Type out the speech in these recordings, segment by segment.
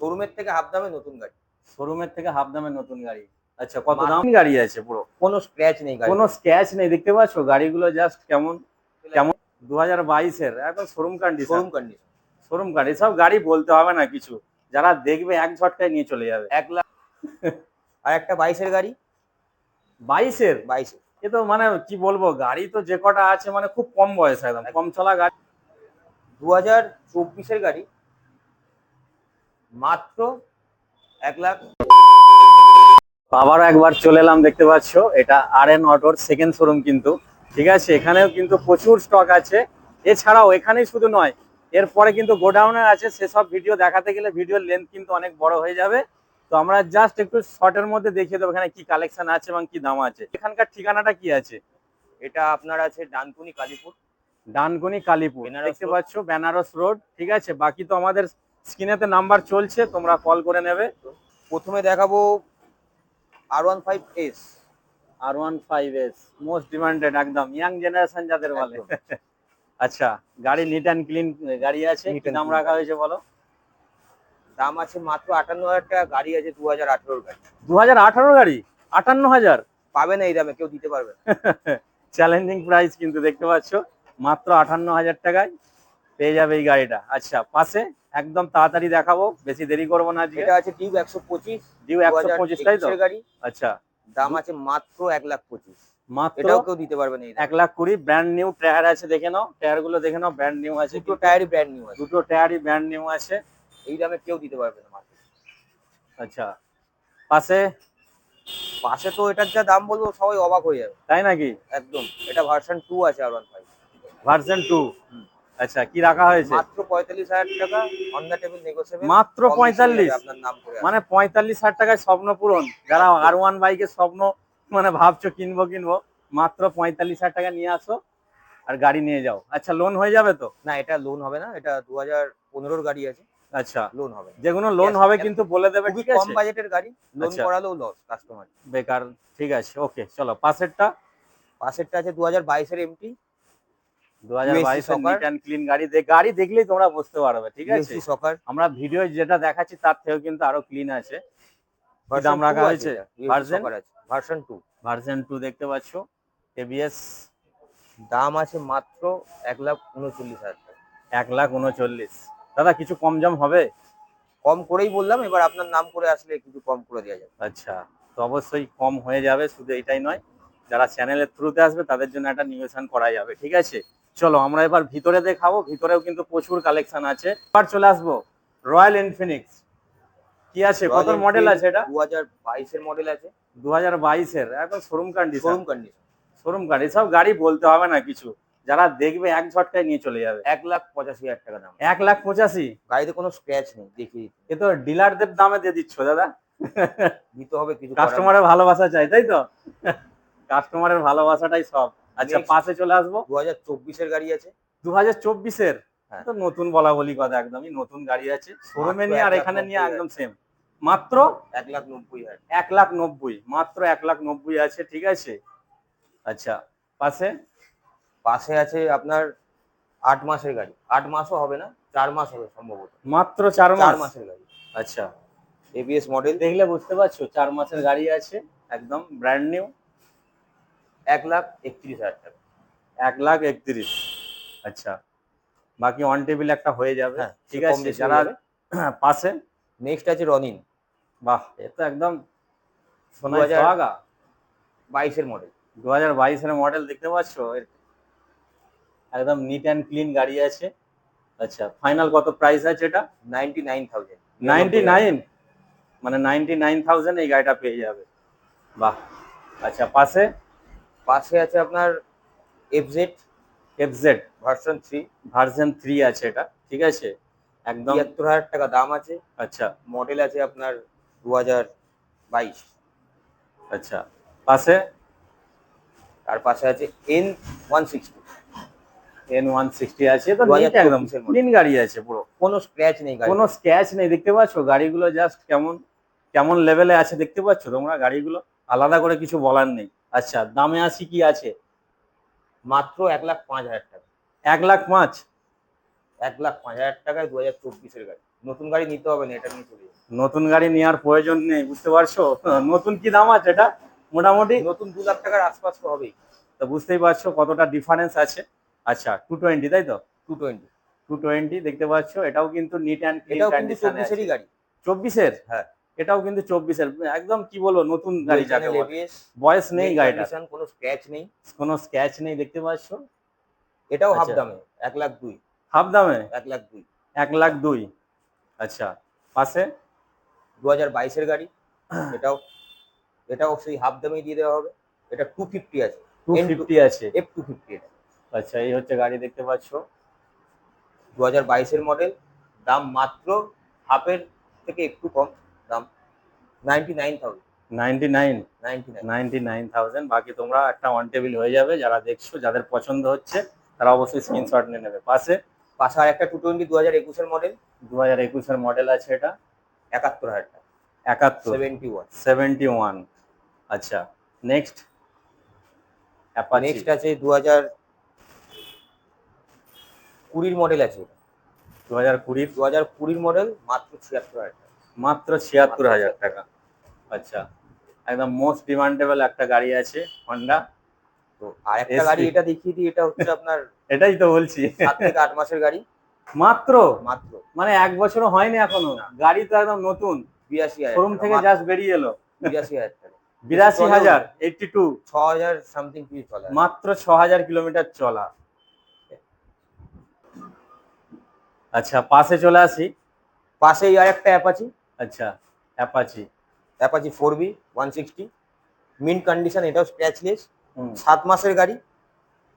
শোরুমের থেকে হাফ দামে নতুন গাড়ি। শোরুমের থেকে হাফ দামে নতুন গাড়ি। আচ্ছা, কত দাম গাড়ি আছে? পুরো কোনো স্ক্র্যাচ নেই গাড়ি, কোনো স্ক্র্যাচ নেই, দেখতে পাচ্ছ গাড়িগুলো জাস্ট কেমন কেমন 2022-এর একদম showroom condition. Showroom condition, showroom গাড়ি, সব গাড়ি বলতে হবে না কিছু, যারা দেখবে এক ঝটকায় নিয়ে চলে যাবে। 1 লাখ। আর একটা 22-এর গাড়ি। 22-এর? 22-এর এ তো মানে কি বলবো, গাড়ি তো যে কটা আছে মানে খুব কম বয়স, একদম কম চলা গাড়ি। 2024-এর গাড়ি, মাত্র 1 লাখ। আবারও একবার চলে এলাম, দেখতে পাচ্ছ এটা RN অটোর সেকেন্ড শোরুম কিন্তু, ঠিক আছে। এখানেও কিন্তু প্রচুর স্টক আছে। এছাড়াও এখানেই শুধু নয়, এরপরে কিন্তু গোডাউনে আছে, সেসব ভিডিও দেখাতে গেলে ভিডিওর লেন্থ কিন্তু অনেক বড় হয়ে যাবে। তো আমরা জাস্ট একটু শর্টের মধ্যে দেখিয়ে দেবো এখানে কি কালেকশন আছে এবং কি দাম আছে। এখানকার ঠিকানাটা কি আছে? এটা আপনার আছে ডানকুনি কালীপুর। ডানকুনি কালীপুর, বেনারস দেখতে রোড। পাচ্ছ বেনারস রোড, ঠিক আছে। বাকি তো আমাদের স্ক্রিনেতে নাম্বার চলছে, তোমরা কল করে নেবে। প্রথমে দেখাবো R15S। R15S মোস্ট ডিমান্ডেড, একদম ইয়াং জেনারেশন যাদের বলে। একদম। আচ্ছা, গাড়ি নিট অ্যান্ড ক্লিন গাড়ি আছে। Neat কি and দাম clean রাখা গাড়ি। হয়েছে বলো? দাম আছে মাত্র 58,000 টাকা। গাড়ি আছে 2018-এর গাড়ি। 2018 গাড়ি 58,000? পাবে না এই দামে, কেউ দিতে পারবে না। চ্যালেঞ্জিং প্রাইস কিন্তু, দেখতে পাচ্ছ মাত্র 58,000 টাকায় পেয়ে যাবে এই গাড়িটা। আচ্ছা, পাশে একদম তাড়াতাড়ি দেখাবো, বেশি দেরি করবো না আজকে। এটা আছে ডিউ 125, ডিউ 125, তাই তো? 2021-এর গাড়ি। আচ্ছা, দাম আছে মাত্র 1,25,000। মাত্র এটাও কেউ দিতে পারবে না এই দামে। 1,20,000। ব্র্যান্ড নিউ টায়ার আছে, দেখে নাও টায়ার গুলো, দেখে নাও ব্র্যান্ড নিউ আছে। দুটো টায়ারই ব্র্যান্ড নিউ আছে। দুটো টায়ারই ব্র্যান্ড নিউ আছে। এই দামে কেউ দিতে পারবে না মার্কেটে। আচ্ছা, পাশে পাশে তো এটার যা দাম বলবো সবাই অবাক হয়ে যাবে। তাই নাকি? একদম। এটা ভার্সন 2 আছে R15। ভার্সন 2। আচ্ছা, কি রাখা হয়েছে? মাত্র 45,000 টাকা, অন দ্য টেবিল নেগোশিয়েবল। মাত্র 45? আপনার নাম করে মানে 45,000 টাকায় স্বপ্ন পূরণ। যারা R1 বাইকের স্বপ্ন মানে ভাবছো কিনবো কিনবো, মাত্র 45,000 টাকা নিয়ে আসো আর গাড়ি নিয়ে যাও। আচ্ছা, লোন হয়ে যাবে তো? না, এটা লোন হবে না। এটা 2015-এর গাড়ি আছে। আচ্ছা, লোন হবে না। যেগুলো লোন হবে কিন্তু বলে দেবে, খুবই ঠিক কম আছে। বাজেটের গাড়ি, লোন আচ্ছা, করালেও লস কাস্টমার। বেকার, ঠিক আছে, ওকে চলো পাশেরটা। পাশেরটা আছে 2022-এর MT। 2022-এর নিট অ্যান্ড ক্লিন গাড়ি, গাড়ি দেখলেই তোমরা বুঝতে পারবে, ঠিক আছে। আমরা ভিডিও যেটা দেখাচ্ছি তার থেকেও কিন্তু আরো ক্লিন আছে। কি দাম রাখা হয়েছে? ভার্সন 2। ভার্সন 2 দেখতে পাচ্ছ, ABS। দাম আছে মাত্র 1,39,000 টাকা। 1,39,000। দাদা কিছু কম জম হবে? কম করেই বললাম, এবার আপনার নাম করে আসলে কিছু কম করে দেওয়া যাবে। আচ্ছা, তো অবশ্যই কম হয়ে যাবে। শুধু এটাই নয়, যারা চ্যানেলের থ্রুতে আসবে তাদের জন্য একটা নিবেদন করা যাবে, ঠিক আছে। চলো আমরা এবার ভিতরে দেখাবো, ভিতরেও কিন্তু প্রচুর কালেকশন আছে। এবার চলে আসবো রয়্যাল এনফিনিক্স। কি আছে, কত মডেল আছে এটা? 2022-এর মডেল আছে। 2022-এর একদম showroom condition. Showroom condition, showroom গাড়ি, সব গাড়ি বলতে হবে না কিছু, যারা দেখবে এক ঝটকায় নিয়ে চলে যাবে। 1,85,000 টাকা দাম। 1,85,000? গাড়িতে কোনো স্ক্র্যাচ নেই, দেখিয়ে এ তো ডিলারদের দামে দিয়ে দিচ্ছ দাদা। দিতে হবে কিছু। কাস্টমারের ভালোবাসা চাই, তাই তো? কাস্টমারের ভালোবাসাটাই সব। আচ্ছা, পাশে চলে আসবো। 2024-এর গাড়ি আছে। 2024-এর? তো নতুন বলা বলি কথা, একদমই নতুন গাড়ি আছে। শোরুমে নিয়ে আর এখানে নিয়ে একদম সেম। মাত্র 1,90,000। 1,90,000, মাত্র 1,90,000 আছে, ঠিক আছে। আচ্ছা, পাশে পাশে আছে আপনার 8 মাসের গাড়ি। 8 মাসও হবে না, 4 মাস হবে সম্ভবত। মাত্র 4 মাসের গাড়ি। আচ্ছা, ABS মডেল। দেখলে বুঝতে পারছো 4 মাসের গাড়ি আছে, একদম ব্র্যান্ড নিউ। 1,31,000 টাকা। 1,31,000। আচ্ছা, বাকি অন টেবিল একটা হয়ে যাবে, ঠিক আছে। যারা পাশে নেক্সট আছে রনিন। বাহ, এ তো একদম সোনায় সোহাগা। 22-এর মডেল। 2022-এর মডেল, দেখতে পাচ্ছ একদম নিট অ্যান্ড ক্লিন গাড়ি আছে। আচ্ছা, ফাইনাল কত প্রাইস আছে এটা? 99,000। 99? মানে 99,000 এই গাড়িটা পেয়ে যাবে। বাহ। আচ্ছা, পাশে আছে আপনার FZ ভার্সন 3 আছে এটা, ঠিক আছে। একদম 73,000 টাকা দাম আছে। আচ্ছা, মডেল আছে আপনার 2022। আচ্ছা, পাশে তার পাশে আছে N160। N160 আছে, তো নিট একদম ক্লিন গাড়ি আছে, পুরো কোনো স্ক্র্যাচ নেই গাড়ি, কোনো স্ক্র্যাচ নেই, দেখতে পাচ্ছ গাড়িগুলো জাস্ট কেমন কেমন লেভেলে আছে, দেখতে পাচ্ছ তোমরা গাড়িগুলো, আলাদা করে কিছু বলার নেই। আচ্ছা, দামে আসি কি আছে? মাত্র 1,05,000 টাকা। 1,05,000? 1,05,000 টাকায় 2024-এর গাড়ি। নতুন গাড়ি নিতে হবে না, এটা নিয়ে চলে যাবে। নতুন গাড়ি নেওয়ার প্রয়োজন নেই, বুঝতে পারছো। নতুন কি দাম আছে এটা মোটামুটি? নতুন 2 লাখ টাকার আশপাশ তো হবেই। তো বুঝতেই পারছো কতটা ডিফারেন্স আছে। আচ্ছা 220 তাই তো? 220। 220 দেখতে পাচ্ছ, এটাও কিন্তু নিট অ্যান্ড ক্লিন এটাও কিন্তু কন্ডিশনে আছে। 24-এরই গাড়ি। 24-এর? হ্যাঁ। এটাও কিন্তু 24-এর, একদম কি বলবো নতুন গাড়ি ডুয়েল যাকে চ্যানেল বলে। এবিএস, বয়স নেই মেইন গাড়িটার, কন্ডিশন, কোনো স্ক্র্যাচ নেই। কোনো স্ক্র্যাচ নেই দেখতে পাচ্ছ। এটাও হাফ আচ্ছা দামে 1,02,000। হাফ দামে 1,02,000। 1,02,000। আচ্ছা পাশে 2022-এর গাড়ি। এটাও এটাও সেই হাফ দামেই দিয়ে দেওয়া হবে। এটা 250 আছে। 250 আছে। F250 এটা। আচ্ছা এই হচ্ছে গাড়ি দেখতে পাচ্ছ। 2022-এর মডেল। দাম মাত্র হাফের থেকে একটু কম দাম, 99,000। 99 99। 99,000। বাকি তোমরা একটা অন টেবিল হয়ে যাবে, যারা দেখছো যাদের পছন্দ হচ্ছে তারা অবশ্যই স্ক্রিনশট নিয়ে নেবে। পাশে পাশে আর একটা 220 2021-এর মডেল। 2021-এর মডেল আছে এটা। 71,000 টাকা। 71 71। 71। আচ্ছা নেক্সট অ্যাপাচি। নেক্সট আছে 2020-এর মডেল আছে। 2020 2020-এর মডেল, মাত্র 76,000 টাকা। মাত্র 76,000 টাকা। আচ্ছা একদম মোস্ট ডিমান্ডেবল একটা গাড়ি আছে হন্ডা। তো আর একটা গাড়ি এটা দেখিয়ে দিই, এটা হচ্ছে আপনার এটাই তো বলছি 7 থেকে 8 মাসের গাড়ি। মাত্র মাত্র মানে 1 বছরও হয়নি এখনো, গাড়ি তো একদম নতুন, 82,000 শোরুম টাকা। থেকে জাস্ট বেরিয়ে এলো। 82,000 টাকা। 82,000 82। 6,000 সামথিং কিছু চলে। মাত্র 6,000 কিলোমিটার চলা। আচ্ছা পাশে চলে আসি। পাশেই আর একটা অ্যাপাচি। আচ্ছা Apache. Apache 4B 160, mint condition, এটাও স্ক্র্যাচলেস। হুম 7 মাসের গাড়ি।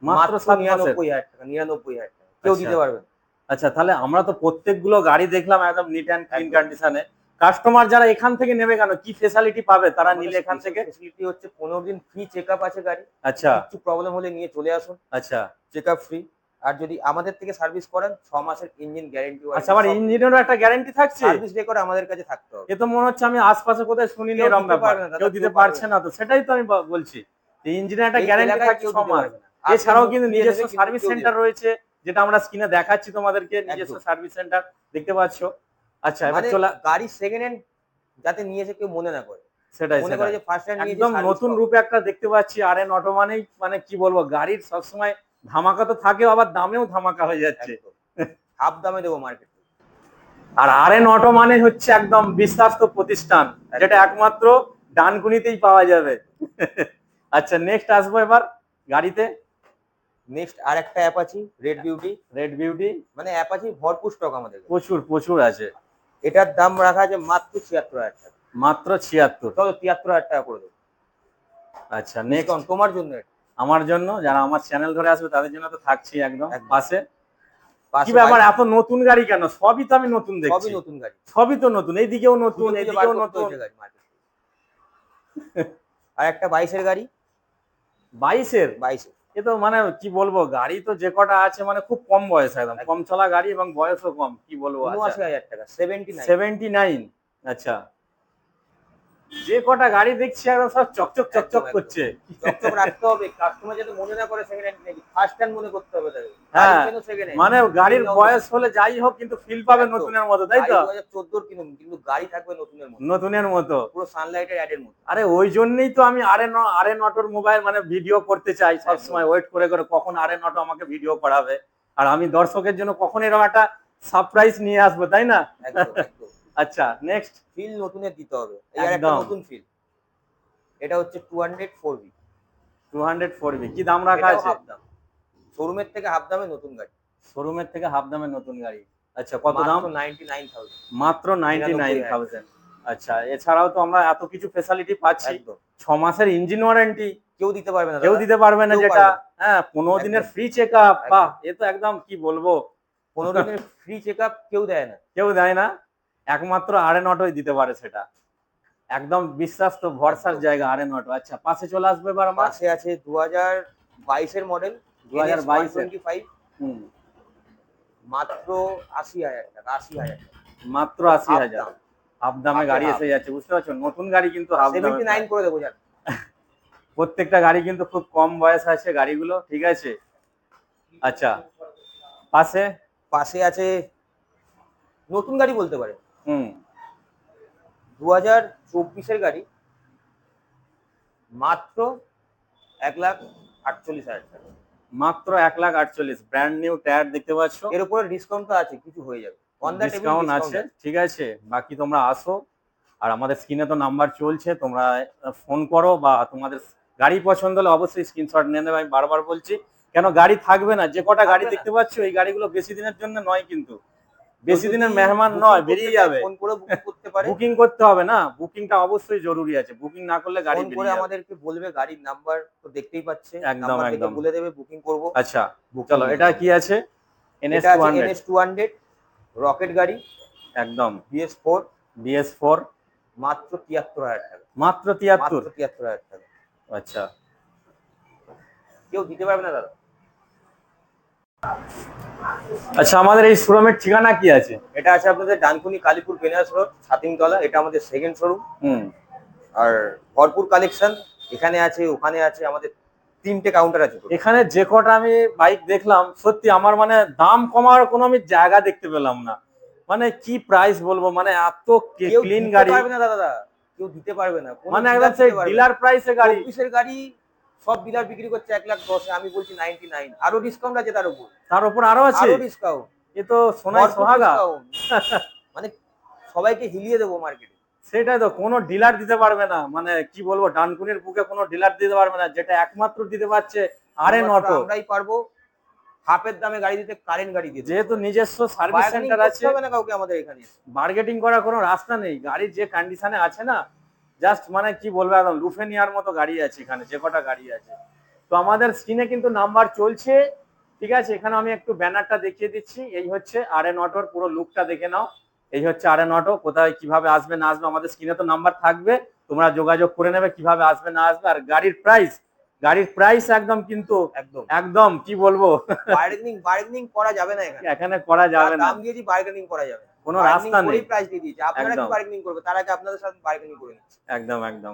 মাত্র 7 মাসের। 99,000 টাকা। 99,000 টাকা কেউ আচ্ছা দিতে পারবে না। আচ্ছা তাহলে আমরা তো প্রত্যেকগুলো গাড়ি দেখলাম একদম নিট অ্যান্ড ক্লিন একদম। কন্ডিশনে। কাস্টমার যারা এখান থেকে নেবে কেন, কি ফেসিলিটি পাবে তারা নিলে এখান থেকে? ফেসিলিটি হচ্ছে 15 দিন ফ্রি চেকআপ আছে গাড়ি। আচ্ছা কিছু প্রবলেম হলে নিয়ে চলে আসুন, আচ্ছা চেকআপ ফ্রি। আর যদি আমাদের থেকে সার্ভিস করেন 6 মাসের ইঞ্জিন গ্যারেন্টি। আচ্ছা আবার ইঞ্জিনেরও একটা গ্যারান্টি থাকছে? সার্ভিস রেকর্ড আমাদের কাছে থাকতে হবে। এ তো মনে হচ্ছে আমি আশপাশে কোথায় শুনিনি কেউ এরকম দিতে ব্যাপার, পারবে না দাদা, কেউ দিতে কেউ পারছে পারবে না, তো সেটাই তো আমি বলছি ইঞ্জিনের একটা এই গ্যারান্টি এলাকায় থাকে কেউ 6 দিতে মাস। পারবে না। আজকে এছাড়াও মুখ কিন্তু দিয়ে নিজস্ব দেবে, কিন্তু সার্ভিস কেউ সেন্টার দেবে না। রয়েছে, যেটা আমরা স্ক্রিনে দেখাচ্ছি তোমাদেরকে, নিজস্ব একদম। সার্ভিস সেন্টার দেখতে পাচ্ছ। আচ্ছা এবার মানে চলে গাড়ি সেকেন্ড হ্যান্ড যাতে নিয়েছে কেউ মনে না করে, সেটাই মনে করে সেটাই যে ফার্স্ট হ্যান্ড নিয়েছে একদম সার্ভিস নতুন পাবো। রূপে একটা দেখতে পাচ্ছি আরএন অটো মানেই, মানে কি বলবো, গাড়ির সবসময় ধামাকা তো থাকেও, আবার দামেও ধামাকা হয়ে যাচ্ছে। একদম হাফ দামে দেবো মার্কেটে। আর আরএন অটো মানে হচ্ছে একদম বিশ্বস্ত প্রতিষ্ঠান, যেটা একমাত্র ডানকুনিতেই পাওয়া যাবে। আচ্ছা নেক্সট আসবো এবার গাড়িতে। নেক্সট আর একটা Apache red beauty. Red beauty. মানে অ্যাপাচি ভরপুর স্টক আমাদের কাছে। প্রচুর প্রচুর আছে। এটার দাম রাখা আছে মাত্র 76,000 টাকা। মাত্র 76। চলো 73,000 টাকা করে দেবো। আচ্ছা নেক্সট তোমার জন্য এটা। আমার জন্য, যারা আমার চ্যানেল ধরে আসবে তাদের জন্য তো থাকছি একদম। একদম। পাশে কি পাশে ব্যাপার, এত নতুন গাড়ি কেন? সবই তো আমি নতুন সবই দেখছি। নতুন গাড়ি। সবই তো নতুন, এইদিকেও নতুন খুঁজে খুঁজে বার এইদিকেও করতে নতুন। হয়েছে গাড়ি মার্কেটে। আর একটা 22-এর গাড়ি। 22-এর? 22-এর এ তো মানে কি বলবো, গাড়ি তো যে কটা আছে মানে খুব কম বয়স, একদম কম চলা গাড়ি এবং বয়সও কম, কি বলবো। আচ্ছা 79,000 টাকা। 79। 79। আচ্ছা যে কটা গাড়ি দেখছি একদম সব চকচক চকচক একদম, করছে। চকচক রাখতে হবে, কাস্টমার যাতে মনে না করে সেকেন্ড হ্যান্ড নাকি, ফার্স্ট হ্যান্ড মনে করতে হবে তাদের। হ্যাঁ গাড়ি কেন সেকেন্ড হ্যান্ড? মানে গাড়ির বয়স হলে যাই হোক কিন্তু ফিল পাবে একদম। নতুনের মতো, তাই তো? 2014 কিনুন, কিন্তু গাড়ি থাকবে নতুনের মতো, নতুনের মতো। পুরো সানলাইটের অ্যাডের মতো। আরে ওই জন্যই তো আমি আরএন অটোর মোবাইল মানে ভিডিও করতে চাই সব সময়, ওয়েট করে করে কখন আরএন অটো আমাকে ভিডিও করাবে, আর আমি দর্শকের জন্য কখন এরকম একটা সারপ্রাইজ নিয়ে আসবো, তাই না? একদম একদম। আচ্ছা নেক্সট। ফিল নতুনের দিতে হবে, এই আর একটা একদম নতুন ফিল। এটা হচ্ছে 204B। 204B কি দাম রাখা এটাও আছে? হাফ দাম, শোরুমের থেকে হাফ দামে নতুন গাড়ি। শোরুমের থেকে হাফ দামে নতুন গাড়ি। আচ্ছা কত দাম? মাত্র 99,000। মাত্র 99,000। আচ্ছা এছাড়াও তো আমরা এত কিছু ফেসিলিটি পাচ্ছি। একদম। 6 মাসের ইঞ্জিন ওয়ারেন্টি কেউ দিতে পারবে না, কেউ দিতে পারবে না, কেউ যেটা পারবে না। হ্যাঁ 15 দিনের একদম। Free checkup. বাহ একদম। এ তো একদম কি বলবো, 15 দিনের ফ্রি চেকআপ কেউ দেয় না। কেউ দেয় না, একমাত্র আরএন অটোই দিতে পারে সেটা। একদম বিশ্বাস্ত ভরসার একদম। জায়গা আরএন অটো। আচ্ছা পাশে চলে আসবে এবার আমরা। পাশে আছে 2022-এর মডেল 2022-এর। 125। হুম মাত্র 80,000 টাকা। 80,000 টাকা মাত্র হাফ 80,000। দাম। হাফ দামে হাফে গাড়ি হাফ। এসে যাচ্ছে, বুঝতে পারছো, নতুন গাড়ি কিন্তু হাফ দামে 79 করে দেবো জান। প্রত্যেকটা গাড়ি কিন্তু খুব কম বয়স আছে গাড়িগুলো, ঠিক আছে। আচ্ছা পাশে পাশে আছে নতুন গাড়ি বলতে পারে, হুম 2024 গাড়ি, মাত্র 1,48,000 টাকা। মাত্র 1,48,000, ব্র্যান্ড নিউ টায়ার দেখতে পাচ্ছ, এর উপরে ডিসকাউন্ট তো আছে, কিছু হয়ে যাবে, on the table discount discount আছে, আছে। ঠিক আছে। বাকি তোমরা আসো, আর আমাদের স্ক্রিনে তো নাম্বার চলছে, তোমরা ফোন করো, বা তোমাদের গাড়ি পছন্দ হলে অবশ্যই স্ক্রিনশট নিয়ে নেবে। আমি বারবার বলছি, কেন গাড়ি থাকবে না, যে কটা গাড়ি থাকবে না। দেখতে পাচ্ছ এই গাড়িগুলো বেশি দিনের জন্য নয়, কিন্তু বেশি কেউ দিনের যদি মেহমান booking নয়, করতে বেরিয়ে চায়, যাবে। ফোন করে বুকিং করতে পারে। বুকিং করতে হবে না, বুকিংটা অবশ্যই জরুরি আছে, বুকিং না করলে গাড়ি ফোন করে বেরিয়ে যাবে। আমাদেরকে বলবে, গাড়ির নাম্বার তো দেখতেই পাচ্ছে, একদম নাম্বার দেখে একদম। বলে দেবে, বুকিং করব। আচ্ছা বুকিং চলো, নিয়ে এটা নেবো। কি আছে? এনএস এটা আছে 200, NS 200 রকেট গাড়ি, একদম BS4, BS4, মাত্র 73,000 টাকা। মাত্র মাত্র 73। 73,000 টাকা। আচ্ছা, কেউ দিতে পারবে না দাদা। আচ্ছা, আমাদের এই শোরুমের ঠিকানা কি আছে? এটা আছে আপনাদের ডানকুনি কালীপুর বেনারস রোড, ছাতিমতলা। এটা আমাদের সেকেন্ড শোরুম। হুম। আর ভরপুর কালেকশন, এখানে আছে, ওখানে আছে, আমাদের 3টে কাউন্টার আছে total। এখানে যে কটা আমি বাইক দেখলাম, সত্যি আমার মানে দাম কমার কোনো আমি জায়গা দেখতে পেলাম না। মানে কি প্রাইস বলবো, মানে এত কেউ ক্লিন দিতে গাড়ি, পারবে না দাদা, কেউ দিতে পারবে না, কোনো মানে dealer একদম সেই দিতে পারবে না। ডিলার প্রাইসে গাড়ি। 24-এর গাড়ি সব ডিলার বিক্রি করছে 1,10,000, আমি বলছি 99, আরো ডিসকাউন্ট আছে তার উপর, তার উপর আরো আছে, আরো ডিসকাউন্ট, এ তো সোনাই সোহাগা। মানে সবাইকে হিলিয়ে দেবো মার্কেটে। সেটাই তো, কোনো ডিলার দিতে পারবে না, মানে কি বলবো, ডানকুনির বুকে কোনো ডিলার দিতে পারবে না, যেটা একমাত্র দিতে পারছে আরএন অটো। আমরাই পারবো হাফের দামে গাড়ি দিতে, কারেন্ট গাড়ি দিতে। যেহেতু নিজস্ব সার্ভিস বার্গেনিং সেন্টার করতে আছে, হবে না কাউকে আমাদের এখানে। বার্গেটিং করার কোনো রাস্তা নেই, গাড়ির যে কন্ডিশনে আছে না, জাস্ট মানে কি বলবো, একদম লুফে নেওয়ার মতো গাড়ি আছে এখানে, যে কটা গাড়ি আছে। তো আমাদের স্ক্রিনে কিন্তু নাম্বার চলছে, ঠিক আছে। এখানে আমি একটু ব্যানারটা দেখিয়ে দিচ্ছি, এই হচ্ছে আরএন অটোর পুরো লুকটা দেখে নাও। এই হচ্ছে আরএন অটো, কোথায় কিভাবে আসবে না আসবে আমাদের স্ক্রিনে তো নাম্বার থাকবে, তোমরা যোগাযোগ করে নেবে কিভাবে আসবে না আসবে। আর গাড়ির প্রাইস একদম কিন্তু একদম একদম কি বলবো, বার্গেনিং করা যাবে না এখানে। এখানে করা যাবে না, দাম দিয়েছি, বার্গেনিং করা যাবে না। কোনো বার্গেনিং রাস্তা নেই। করেই প্রাইস দিয়ে দিয়েছি, আপনারা কি একদম বার্গেনিং করবে, তার আগে আপনাদের সাথে বার্গেনিং করে নিচ্ছি। একদম একদম।